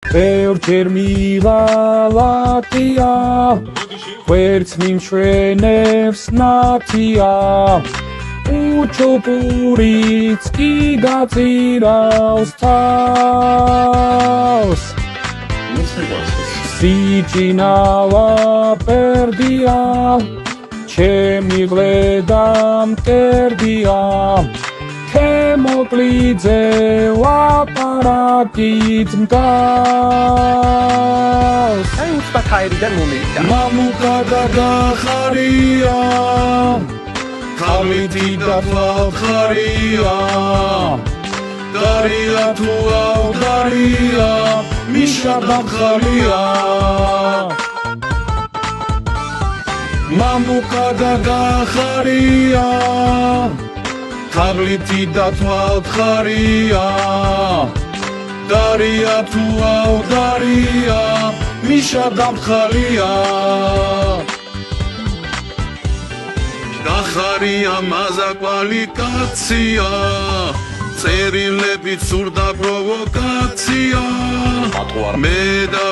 ბევრჯერ მიღალატია ვერც მიმშვენებს ნათია უჩუპურიც კი გაწირავს თავს სიჭინავა პერდია ჩემი ღლედა მტერდია თემოკლიდზე ლაპარაკით მგავს აი უცბად აერიდან მომივიდა მამუკა და გახარია ხალითი და ხალხარია დარია თუ ავდარია მიშა დამხალია მამუკა და გახარია ხალითი და ხალხარია დარია თუ ავდარია მიშა დამხალია გახარია მაზა კვალიფიკაცია წერილებით სურდა პროვოკაცია მე და